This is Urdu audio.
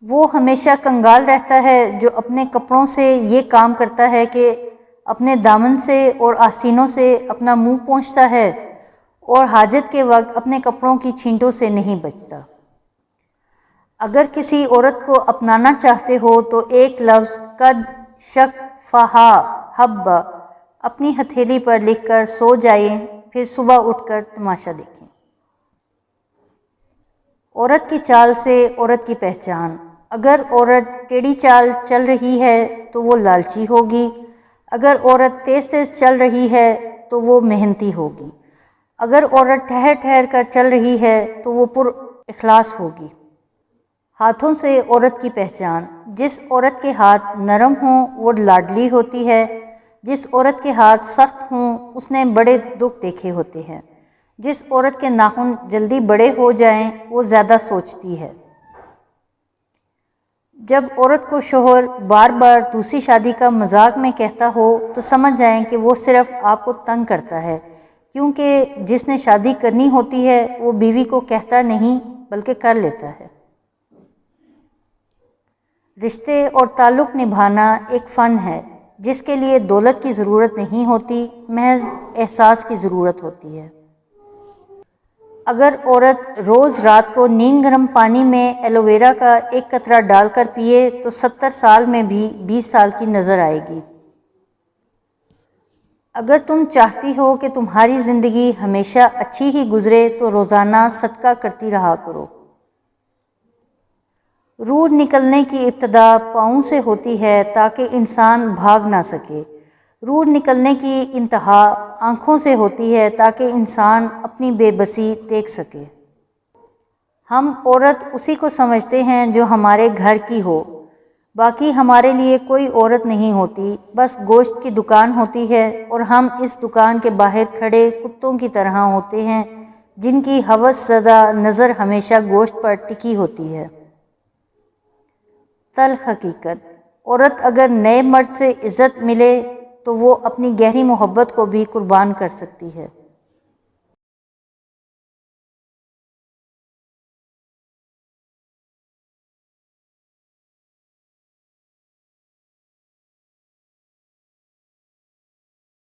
وہ ہمیشہ کنگال رہتا ہے جو اپنے کپڑوں سے یہ کام کرتا ہے کہ اپنے دامن سے اور آستینوں سے اپنا منہ پونچھتا ہے اور حاجت کے وقت اپنے کپڑوں کی چھینٹوں سے نہیں بچتا۔ اگر کسی عورت کو اپنانا چاہتے ہو تو ایک لفظ قد شغفہا حبا اپنی ہتھیلی پر لکھ کر سو جائیں، پھر صبح اٹھ کر تماشا دیکھیں۔ عورت کی چال سے عورت کی پہچان۔ اگر عورت ٹیڑھی چال چل رہی ہے تو وہ لالچی ہوگی، اگر عورت تیز تیز چل رہی ہے تو وہ محنتی ہوگی، اگر عورت ٹھہر ٹھہر کر چل رہی ہے تو وہ پر اخلاص ہوگی۔ ہاتھوں سے عورت کی پہچان۔ جس عورت کے ہاتھ نرم ہوں وہ لاڈلی ہوتی ہے، جس عورت کے ہاتھ سخت ہوں اس نے بڑے دکھ دیکھے ہوتے ہیں، جس عورت کے ناخن جلدی بڑے ہو جائیں وہ زیادہ سوچتی ہے۔ جب عورت کو شوہر بار بار دوسری شادی کا مذاق میں کہتا ہو تو سمجھ جائیں کہ وہ صرف آپ کو تنگ کرتا ہے، کیونکہ جس نے شادی کرنی ہوتی ہے وہ بیوی کو کہتا نہیں بلکہ کر لیتا ہے۔ رشتے اور تعلق نبھانا ایک فن ہے جس کے لیے دولت کی ضرورت نہیں ہوتی، محض احساس کی ضرورت ہوتی ہے۔ اگر عورت روز رات کو نیم گرم پانی میں ایلو ویرا کا ایک قطرہ ڈال کر پیے تو 70 سال میں بھی 20 سال کی نظر آئے گی۔ اگر تم چاہتی ہو کہ تمہاری زندگی ہمیشہ اچھی ہی گزرے تو روزانہ صدقہ کرتی رہا کرو۔ روح نکلنے کی ابتدا پاؤں سے ہوتی ہے تاکہ انسان بھاگ نہ سکے، روح نکلنے کی انتہا آنکھوں سے ہوتی ہے تاکہ انسان اپنی بے بسی دیکھ سکے۔ ہم عورت اسی کو سمجھتے ہیں جو ہمارے گھر کی ہو، باقی ہمارے لیے کوئی عورت نہیں ہوتی، بس گوشت کی دکان ہوتی ہے اور ہم اس دکان کے باہر کھڑے کتوں کی طرح ہوتے ہیں جن کی ہوس زدہ نظر ہمیشہ گوشت پر ٹکی ہوتی ہے۔ تلخ حقیقت: عورت اگر نئے مرد سے عزت ملے تو وہ اپنی گہری محبت کو بھی قربان کر سکتی ہے۔